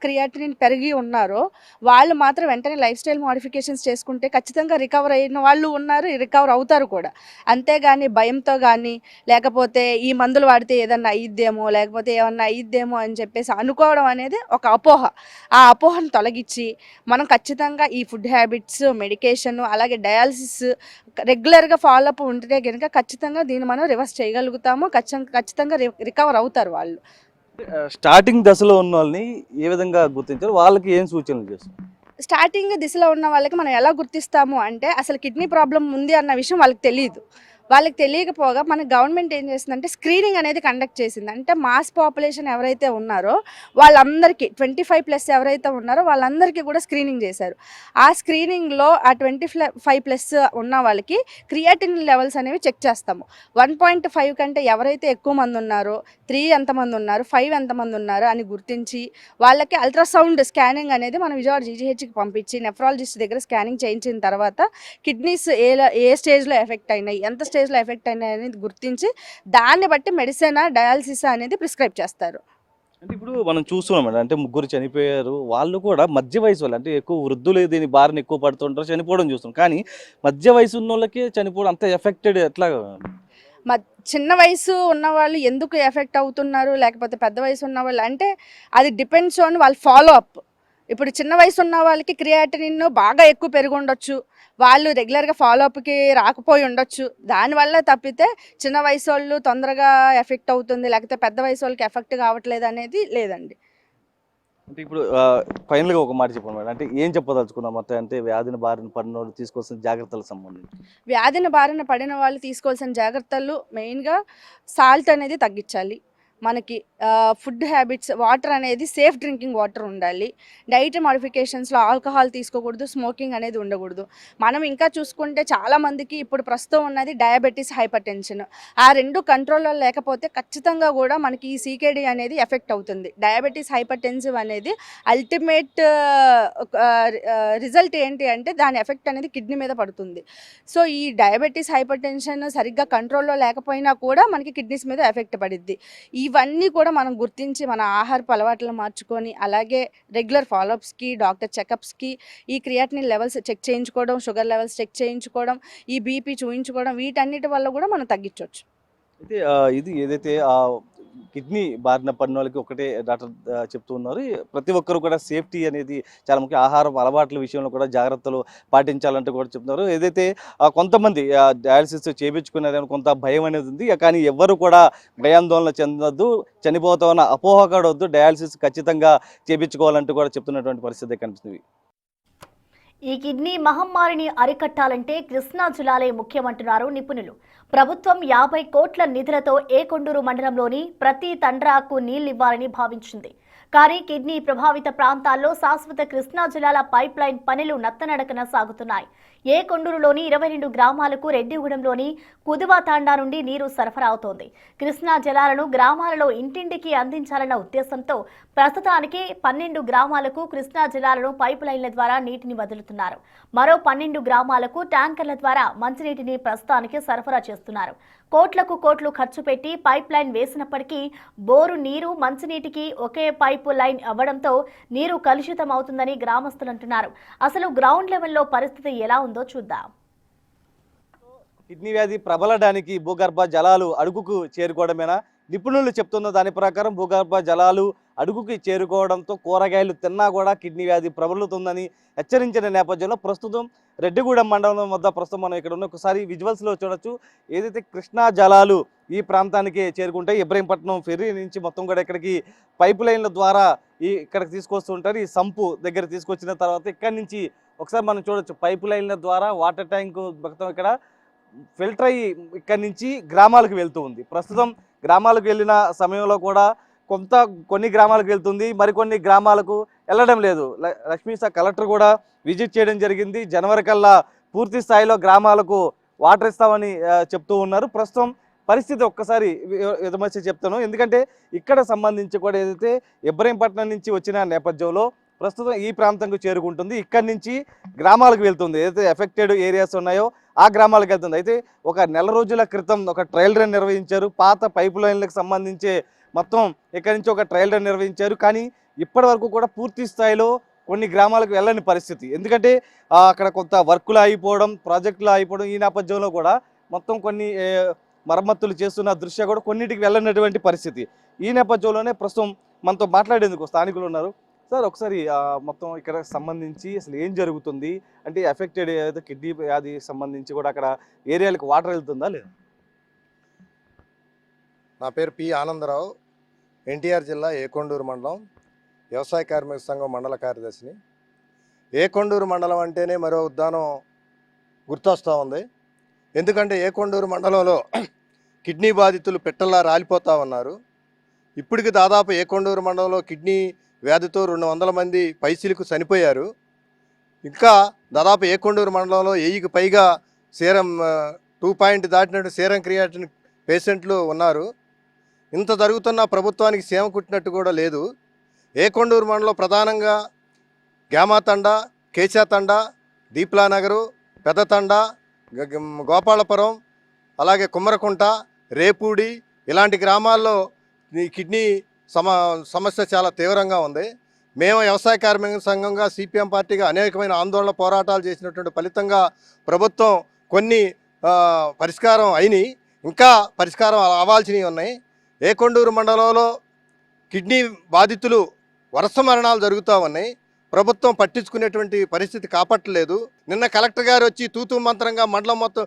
క్రియాటినిన్ పెరిగి ఉన్నారో వాళ్ళు మాత్రం వెంటనే లైఫ్ స్టైల్ మోడిఫికేషన్స్ చేసుకుంటే ఖచ్చితంగా రికవర్ అయిన వాళ్ళు ఉన్నారు, రికవర్ అవుతారు కూడా. అంతేగాని భయంతో కానీ లేకపోతే ఈ మందులు వాడితే ఏదన్నా అయ్యిద్దేమో లేకపోతే ఏమన్నా అయ్యిద్దేమో అని చెప్పేసి అనుకోవడం అనేది ఒక అపోహ. ఆ అపోహను తొలగించి మనం ఖచ్చితంగా ఈ ఫుడ్ హ్యాబిట్స్, మెడికేషన్, అలాగే డయాలసిస్ రెగ్యులర్గా ఫాలో అప్ ఉంటే కనుక ఖచ్చితంగా దీన్ని మనం రివర్స్ చేయగలుగుతాము. ఖచ్చితంగా రికవర్ అవుతారు వాళ్ళు. స్టార్టింగ్ దశలో ఉన్న వాళ్ళని ఏ విధంగా గుర్తించారు, వాళ్ళకి ఏం సూచనలు చేస్తారు? స్టార్టింగ్ దిశలో ఉన్న వాళ్ళకి మనం ఎలా గుర్తిస్తాము అంటే అసలు కిడ్నీ ప్రాబ్లం ఉంది అన్న విషయం వాళ్ళకి తెలియదు. వాళ్ళకి తెలియకపోగా మన గవర్నమెంట్ ఏం చేసిందంటే స్క్రీనింగ్ అనేది కండక్ట్ చేసింది. అంటే మాస్ పాపులేషన్ ఎవరైతే ఉన్నారో వాళ్ళందరికీ 25+ ఎవరైతే ఉన్నారో వాళ్ళందరికీ కూడా స్క్రీనింగ్ చేశారు. ఆ స్క్రీనింగ్లో ఆ 25+ ఉన్న వాళ్ళకి క్రియాటిన్ లెవెల్స్ అనేవి చెక్ చేస్తాము. 1.5 కంటే ఎవరైతే ఎక్కువ మంది ఉన్నారో, 3 ఎంతమంది ఉన్నారు, 5 ఎంతమంది ఉన్నారు అని గుర్తించి వాళ్ళకి అల్ట్రాసౌండ్ స్కానింగ్ అనేది మనం విజయవాడ జీజీహెచ్కి పంపించి నెఫ్రాలజిస్ట్ దగ్గర స్కానింగ్ చేయించిన తర్వాత కిడ్నీస్ ఏ స్టేజ్లో ఎఫెక్ట్ అయినాయి, ఎంత స్టేజ్లో ఎఫెక్ట్ అయినాయి అనేది గుర్తించి దాన్ని బట్టి మెడిసిన్ డయాలసిస్ అనేది ప్రిస్క్రైబ్ చేస్తారు. అంటే ఇప్పుడు మనం చూస్తున్నాం మేడం, అంటే ముగ్గురు చనిపోయారు, వాళ్ళు కూడా మధ్య వయసు వాళ్ళు, అంటే ఎక్కువ వృద్ధులు దీని బారిన ఎక్కువ పడుతుంటారు, చనిపోవడం చూస్తున్నాం. కానీ మధ్య వయసు ఉన్న వాళ్ళకి చనిపోవడం అంత ఎఫెక్టెడ్ ఎట్లా? చిన్న వయసు ఉన్నవాళ్ళు ఎందుకు ఎఫెక్ట్ అవుతున్నారు, లేకపోతే పెద్ద వయసు ఉన్నవాళ్ళు అంటే అది డిపెండ్స్ ఆన్ వాళ్ళ ఫాలో అప్. ఇప్పుడు చిన్న వయసు ఉన్న వాళ్ళకి క్రియాటినిన్ బాగా ఎక్కువ పెరిగి ఉండొచ్చు, వాళ్ళు రెగ్యులర్గా ఫాలో అప్కి రాకపోయి ఉండొచ్చు. దానివల్ల తప్పితే చిన్న వయసు వాళ్ళు తొందరగా ఎఫెక్ట్ అవుతుంది, లేకపోతే పెద్ద వయసు వాళ్ళకి ఎఫెక్ట్ కావట్లేదు అనేది లేదండి. అంటే ఇప్పుడు ఫైనల్గా ఒక మాట చెప్పండి మేడం, అంటే ఏం చెప్పదలుచుకున్నాం మొత్తం, అంటే వ్యాధిని బారిన పడిన వాళ్ళు తీసుకోవాల్సిన జాగ్రత్తలకు సంబంధించి? వ్యాధిని బారిన పడిన వాళ్ళు తీసుకోవాల్సిన జాగ్రత్తలు మెయిన్గా సాల్ట్ అనేది తగ్గించాలి. మనకి ఫుడ్ హ్యాబిట్స్, వాటర్ అనేది సేఫ్ డ్రింకింగ్ వాటర్ ఉండాలి. డైట్ మోడిఫికేషన్స్లో ఆల్కహాల్ తీసుకోకూడదు, స్మోకింగ్ అనేది ఉండకూడదు. మనం ఇంకా చూసుకుంటే చాలామందికి ఇప్పుడు ప్రస్తుతం ఉన్నది డయాబెటీస్, హైపర్ టెన్షన్. ఆ రెండు కంట్రోల్లో లేకపోతే ఖచ్చితంగా కూడా మనకి ఈ సీకేడీ అనేది ఎఫెక్ట్ అవుతుంది. డయాబెటీస్, హైపర్ టెన్సివ్ అనేది అల్టిమేట్ రిజల్ట్ ఏంటి అంటే దాని ఎఫెక్ట్ అనేది కిడ్నీ మీద పడుతుంది. సో ఈ డయాబెటీస్, హైపర్ టెన్షన్ సరిగ్గా కంట్రోల్లో లేకపోయినా కూడా మనకి కిడ్నీస్ మీద ఎఫెక్ట్ పడుద్ది. ఇవన్నీ కూడా మనం గుర్తించి మన ఆహారపు అలవాట్లు మార్చుకొని, అలాగే రెగ్యులర్ ఫాలోఅప్స్కి, డాక్టర్ చెకప్స్కి, ఈ క్రియాటినిన్ లెవెల్స్ చెక్ చేయించుకోవడం, షుగర్ లెవెల్స్ చెక్ చేయించుకోవడం, ఈ బీపీ చూయించుకోవడం, వీటన్నిటి వల్ల కూడా మనం తగ్గించవచ్చు. అయితే ఇది ఏదైతే కిడ్నీ బారిన పడిన వాళ్ళకి ఒకటే డాక్టర్ చెప్తూ ఉన్నారు, ప్రతి ఒక్కరు కూడా సేఫ్టీ అనేది చాలా ముఖ్యం, ఆహారం అలవాట్ల విషయంలో కూడా జాగ్రత్తలు పాటించాలంటూ కూడా చెప్తున్నారు. ఏదైతే కొంతమంది డయాలసిస్ చేయించుకున్నారని కొంత భయం అనేది ఉంది, కానీ ఎవ్వరు కూడా భయాందోళన చెందొద్దు, చనిపోతామన్న అపోహ కూడా వద్దు, డయాలసిస్ ఖచ్చితంగా చేయించుకోవాలంటూ కూడా చెప్తున్నటువంటి పరిస్థితి కనిపిస్తుంది. ఈ కిడ్నీ మహమ్మారిని అరికట్టాలంటే కృష్ణా జిల్లాలే ముఖ్యమంటున్నారు నిపుణులు. ప్రభుత్వం 50 కోట్ల నిధులతో ఏకొండూరు మండలంలోని ప్రతి తండ్రాకు నీళ్లివ్వాలని భావించింది. కానీ కిడ్నీ ప్రభావిత ప్రాంతాల్లో శాశ్వత కృష్ణా జిల్లాల పైప్ లైన్ పనులు నత్తనడకన సాగుతున్నాయి. ఏకొండూరులోని 22 గ్రామాలకు రెడ్డిగూడెంలోని కుదువ తాండా నుండి నీరు సరఫరా అవుతోంది. కృష్ణా జలాలను గ్రామాలలో ఇంటింటికి అందించాలన్న ఉద్దేశంతో ప్రస్తుతానికి 12 గ్రామాలకు కృష్ణా జలాలను పైప్ లైన్ల ద్వారా నీటిని వదులుతున్నారు. మరో 12 గ్రామాలకు ట్యాంకర్ల ద్వారా మంచినీటిని ప్రస్తుతానికి సరఫరా చేస్తున్నారు. కోట్లకు కోట్లు ఖర్చు పెట్టి పైప్ లైన్ వేసినప్పటికీ బోరు నీరు మంచినీటికి ఒకే పైపు లైన్ అవ్వడంతో నీరు కలుషితం అవుతుందని గ్రామస్తులు అంటున్నారు. అసలు గ్రౌండ్ లెవెల్లో పరిస్థితి ఎలా ఉందో చూద్దాం. కిడ్నీ వ్యాధి ప్రబలడానికి భూగర్భ జలాలు అడుగుకు చేరుకోవడమేనా? నిపుణులు చెప్తున్న దాని ప్రకారం భూగర్భ జలాలు అడుగుకి చేరుకోవడంతో కూరగాయలు తిన్నా కూడా కిడ్నీ వ్యాధి ప్రబలుతుందని హెచ్చరించిన నేపథ్యంలో ప్రస్తుతం రెడ్డిగూడెం మండలం వద్ద ప్రస్తుతం మనం ఇక్కడ ఉన్న ఒకసారి విజువల్స్లో చూడొచ్చు. ఏదైతే కృష్ణా జలాలు ఈ ప్రాంతానికి చేరుకుంటాయి, ఇబ్రహీంపట్నం ఫెర్రీ నుంచి మొత్తం కూడా ఇక్కడికి పైపు లైన్ల ద్వారా ఇక్కడికి తీసుకొస్తుంటారు. ఈ సంపు దగ్గర తీసుకొచ్చిన తర్వాత ఇక్కడి నుంచి ఒకసారి మనం చూడొచ్చు, పైపు లైన్ల ద్వారా వాటర్ ట్యాంకు మొత్తం ఇక్కడ ఫిల్టర్ అయ్యి ఇక్కడి నుంచి గ్రామాలకు వెళ్తూ ఉంది. ప్రస్తుతం గ్రామాలకు వెళ్ళిన సమయంలో కూడా కొన్ని గ్రామాలకు వెళ్తుంది, మరికొన్ని గ్రామాలకు వెళ్ళడం లేదు. లక్ష్మీసా కలెక్టర్ కూడా విజిట్ చేయడం జరిగింది. జనవరి కల్లా పూర్తి స్థాయిలో గ్రామాలకు వాటర్ ఇస్తామని చెప్తూ ఉన్నారు. ప్రస్తుతం పరిస్థితి ఒక్కసారి విమర్శ చెప్తాను, ఎందుకంటే ఇక్కడ సంబంధించి కూడా ఏదైతే ఇబ్రహీంపట్నం నుంచి వచ్చిన నేపథ్యంలో ప్రస్తుతం ఈ ప్రాంతంకు చేరుకుంటుంది, ఇక్కడి నుంచి గ్రామాలకు వెళ్తుంది. ఏదైతే ఎఫెక్టెడ్ ఏరియాస్ ఉన్నాయో ఆ గ్రామాలకు వెళ్తుంది. అయితే ఒక నెల రోజుల క్రితం ఒక ట్రయల్ రన్ నిర్వహించారు, పాత పైపు లైన్లకు సంబంధించి మొత్తం ఇక్కడి నుంచి ఒక ట్రయల్ రన్ నిర్వహించారు. కానీ ఇప్పటి వరకు కూడా పూర్తి స్థాయిలో కొన్ని గ్రామాలకు వెళ్ళని పరిస్థితి, ఎందుకంటే అక్కడ కొంత వర్కులు అయిపోవడం, ప్రాజెక్టులు అయిపోవడం, ఈ నేపథ్యంలో కూడా మొత్తం కొన్ని మరమ్మతులు చేస్తున్న దృష్ట్యా కూడా కొన్నిటికి వెళ్ళనటువంటి పరిస్థితి. ఈ నేపథ్యంలోనే ప్రస్తుతం మనతో మాట్లాడేందుకు స్థానికులు ఉన్నారు. సార్, ఒకసారి మొత్తం ఇక్కడ సంబంధించి అసలు ఏం జరుగుతుంది, అంటే ఎఫెక్టెడ్ ఏదైతే కిడ్నీ వ్యాధి సంబంధించి కూడా అక్కడ ఏరియాలకు వాటర్ వెళ్తుందా లేదా? నా పేరు పి ఆనందరావు, ఎన్టీఆర్ జిల్లా ఏకొండూరు మండలం వ్యవసాయ కార్మిక సంఘం మండల కార్యదర్శిని. ఏకొండూరు మండలం అంటేనే మరో ఉద్యానం గుర్తొస్తూ ఉంది. ఎందుకంటే ఏకొండూరు మండలంలో కిడ్నీ బాధితులు పిట్టల్లా రాలిపోతూ ఉన్నారు. ఇప్పటికి దాదాపు ఏకొండూరు మండలంలో కిడ్నీ వ్యాధితో 200 మంది పైసలకు చనిపోయారు. ఇంకా దాదాపు ఏకొండూరు మండలంలో 1000కి పైగా సీరం 2 దాటినట్టు సీరం క్రియాటిన్ పేషెంట్లు ఉన్నారు. ఇంత జరుగుతున్న ప్రభుత్వానికి సీమ కుట్టినట్టు కూడా లేదు. ఏకొండూరు మండలం ప్రధానంగా గ్యామాతండ, కేశాతండ, దీప్లానగరు, పెద్దతండ, గోపాలపురం, అలాగే కుమ్మరకుంట, రేపూడి ఇలాంటి గ్రామాల్లో ఈ కిడ్నీ సమస్య చాలా తీవ్రంగా ఉంది. మేము వ్యవసాయ కార్మిక సంఘంగా సిపిఎం పార్టీగా అనేకమైన ఆందోళన పోరాటాలు చేసినటువంటి ఫలితంగా ప్రభుత్వం కొన్ని పరిష్కారం అయినాయి, ఇంకా పరిష్కారం అవ్వాల్సినవి ఉన్నాయి. ఏకొండూరు మండలంలో కిడ్నీ బాధితులు వరుస మరణాలు జరుగుతూ ఉన్నాయి. ప్రభుత్వం పట్టించుకునేటువంటి పరిస్థితి కాపట్లేదు. నిన్న కలెక్టర్ గారు వచ్చి తూతూ మంత్రంగా మండలం మొత్తం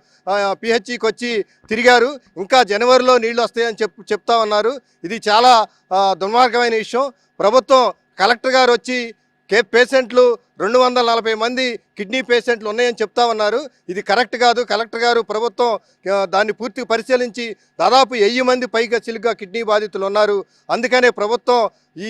పిహెచ్సికి వచ్చి తిరిగారు. ఇంకా జనవరిలో నీళ్లు వస్తాయని చెప్తా ఉన్నారు. ఇది చాలా దుర్మార్గమైన విషయం. ప్రభుత్వం కలెక్టర్ గారు వచ్చి పేషెంట్లు 240 మంది కిడ్నీ పేషెంట్లు ఉన్నాయని చెప్తా ఉన్నారు. ఇది కరెక్ట్ కాదు. కలెక్టర్ గారు ప్రభుత్వం దాన్ని పూర్తిగా పరిశీలించి దాదాపు 1000 మంది పైగా చిలుగా కిడ్నీ బాధితులు ఉన్నారు. అందుకనే ప్రభుత్వం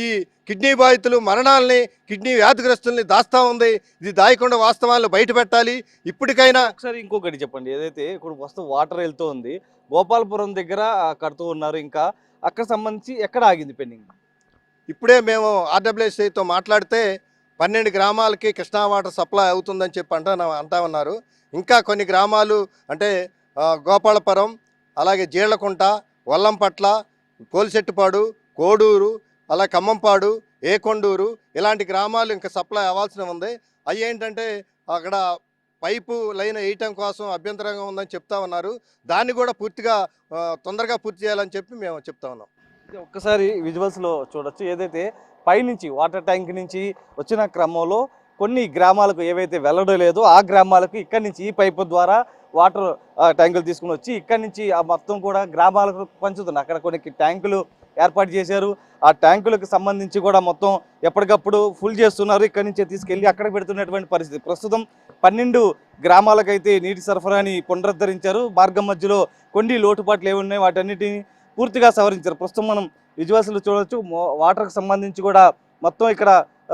ఈ కిడ్నీ బాధితులు మరణాలని, కిడ్నీ వ్యాధిగ్రస్తుల్ని దాస్తూ ఉంది. ఇది దాయకుండా వాస్తవాలను బయట పెట్టాలి. ఇప్పటికైనా ఒకసారి ఇంకొకటి చెప్పండి, ఏదైతే ఇప్పుడు వస్తూ వాటర్ వెళ్తూ ఉంది, గోపాలపురం దగ్గర కడుతూ ఉన్నారు, ఇంకా అక్కడ సంబంధించి ఎక్కడ ఆగింది పెండింగ్? ఇప్పుడే మేము ఆర్డబ్ల్యూఎస్ఐతో మాట్లాడితే 12 గ్రామాలకి కృష్ణా వాటర్ సప్లై అవుతుందని చెప్పి అంటా ఉన్నారు. ఇంకా కొన్ని గ్రామాలు అంటే గోపాలపురం, అలాగే జీళ్లకుంట, వల్లంపట్ల, కోలిశెట్టిపాడు, కోడూరు, అలా ఖమ్మంపాడు, ఏకొండూరు ఇలాంటి గ్రామాలు ఇంకా సప్లై అవ్వాల్సి ఉంది. అవి ఏంటంటే అక్కడ పైపు లైన్ వేయటం కోసం అభ్యంతరంగా ఉందని చెప్తా ఉన్నారు. దాన్ని కూడా పూర్తిగా తొందరగా పూర్తి చేయాలని చెప్పి మేము చెప్తా ఉన్నాం. ఒక్కసారి విజువల్స్లో చూడొచ్చు, ఏదైతే పైనుంచి వాటర్ ట్యాంక్ నుంచి వచ్చిన క్రమంలో కొన్ని గ్రామాలకు ఏవైతే వెళ్ళడం లేదో ఆ గ్రామాలకు ఇక్కడి నుంచి ఈ పైపు ద్వారా వాటర్ ట్యాంకులు తీసుకుని వచ్చి ఇక్కడి నుంచి ఆ మొత్తం కూడా గ్రామాలకు పంచుతున్నారు. అక్కడ కొన్ని ట్యాంకులు ఏర్పాటు చేశారు. ఆ ట్యాంకులకు సంబంధించి కూడా మొత్తం ఎప్పటికప్పుడు ఫుల్ చేస్తున్నారు. ఇక్కడి నుంచే తీసుకెళ్ళి అక్కడ పెడుతున్నటువంటి పరిస్థితి. ప్రస్తుతం 12 గ్రామాలకైతే నీటి సరఫరాని పునరుద్ధరించారు. మార్గం మధ్యలో కొన్ని లోటుపాట్లు ఏమున్నాయి వాటన్నిటిని పూర్తిగా సవరించారు. ప్రస్తుతం మనం విజువల్స్లో చూడవచ్చు, వాటర్కి సంబంధించి కూడా మొత్తం ఇక్కడ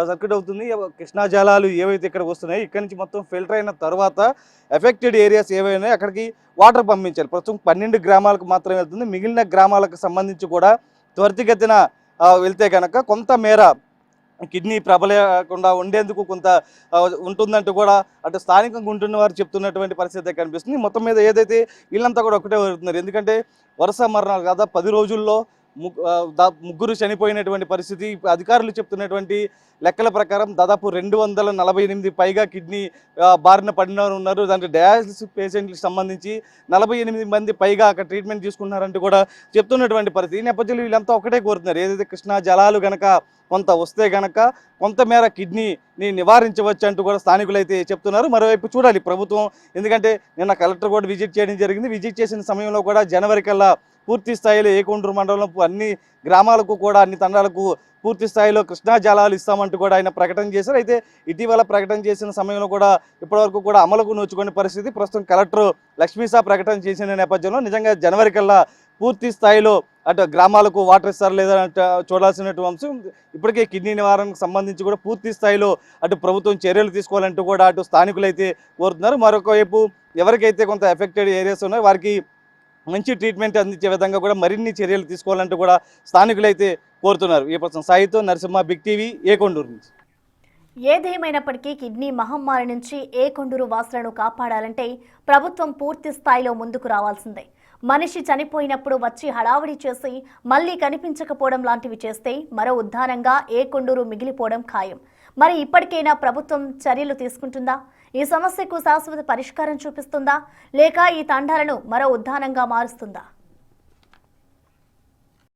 సర్క్యూట్ అవుతుంది. కృష్ణా జలాలు ఏవైతే ఇక్కడ వస్తున్నాయి ఇక్కడ నుంచి మొత్తం ఫిల్టర్ అయిన తర్వాత ఎఫెక్టెడ్ ఏరియాస్ ఏవైనా అక్కడికి వాటర్ పంపించాలి. ప్రస్తుతం 12 గ్రామాలకు మాత్రమే వెళ్తుంది. మిగిలిన గ్రామాలకు సంబంధించి కూడా త్వరితగతిన వెళ్తే కనుక కొంత మేర కిడ్నీ ప్రబలేకుండా ఉండేందుకు కొంత ఉంటుందంటూ కూడా అటు స్థానికంగా ఉంటున్న వారు చెప్తున్నటువంటి పరిస్థితి కనిపిస్తుంది. మొత్తం మీద ఏదైతే వీళ్ళంతా కూడా ఒకటే అవుతున్నారు. ఎందుకంటే వరుస మరణాలు కాదా 10 రోజుల్లో ముగ్గురు చనిపోయినటువంటి పరిస్థితి. అధికారులు చెప్తున్నటువంటి లెక్కల ప్రకారం దాదాపు 248 పైగా కిడ్నీ బారిన పడిన ఉన్నారు. దాంట్లో డయాలసిస్ పేషెంట్లకు సంబంధించి 48 మంది పైగా అక్కడ ట్రీట్మెంట్ తీసుకున్నారంటూ కూడా చెప్తున్నటువంటి పరిస్థితి. ఈ నేపథ్యంలో వీళ్ళంతా ఒకటే కోరుతున్నారు, ఏదైతే కృష్ణా జలాలు కనుక కొంత వస్తే కనుక కొంతమేర కిడ్నీని నివారించవచ్చు అంటూ కూడా స్థానికులు అయితే చెప్తున్నారు. మరోవైపు చూడాలి ప్రభుత్వం, ఎందుకంటే నిన్న కలెక్టర్ కూడా విజిట్ చేయడం జరిగింది. విజిట్ చేసిన సమయంలో కూడా జనవరి కల్లా పూర్తి స్థాయిలో ఏకొండూరు మండలంలో అన్ని గ్రామాలకు కూడా అన్ని తండాలకు పూర్తి స్థాయిలో కృష్ణా జలాలు ఇస్తామంటూ కూడా ఆయన ప్రకటన చేశారు. అయితే ఇటీవల ప్రకటన చేసిన సమయంలో కూడా ఇప్పటివరకు కూడా అమలుకు నోచుకునే పరిస్థితి. ప్రస్తుతం కలెక్టర్ లక్ష్మీసా ప్రకటన చేసిన నేపథ్యంలో నిజంగా జనవరి కల్లా పూర్తి స్థాయిలో అటు గ్రామాలకు వాటర్ ఇస్తారు లేదా చూడాల్సినటువంటి అంశం. ఇప్పటికే కిడ్నీ నివారణకు సంబంధించి కూడా పూర్తి స్థాయిలో అటు ప్రభుత్వం చర్యలు తీసుకోవాలంటూ కూడా అటు స్థానికులు అయితే కోరుతున్నారు. మరొక వైపు ఎవరికైతే కొంత ఎఫెక్టెడ్ ఏరియాస్ ఉన్నాయో వారికి మంచి ట్రీట్మెంట్ అందించే విధంగా కూడా మరిన్ని చర్యలు తీసుకోవాలంటూ కూడా స్థానికులు అయితే కోరుతున్నారు. ఈ పర్సన్ సాయితో నరసింహ, బిగ్ టీవీ, ఏకొండూరు నుంచి. ఏదేమైనప్పటికీ కిడ్నీ మహమ్మారి నుంచి ఏకొండూరు వాసులను కాపాడాలంటే ప్రభుత్వం పూర్తి స్థాయిలో ముందుకు రావాల్సిందే. మనిషి చనిపోయినప్పుడు వచ్చి హడావిడి చేసి మళ్ళీ కనిపించకపోవడం లాంటివి చేస్తే మరో ఉద్దానంగా ఏకొండూరు మిగిలిపోవడం ఖాయం. మరి ఇప్పటికైనా ప్రభుత్వం చర్యలు తీసుకుంటుందా? ఈ సమస్యకు శాశ్వత పరిష్కారం చూపిస్తుందా? లేక ఈ తండాలను మరో ఉద్దానంగా మారుస్తుందా?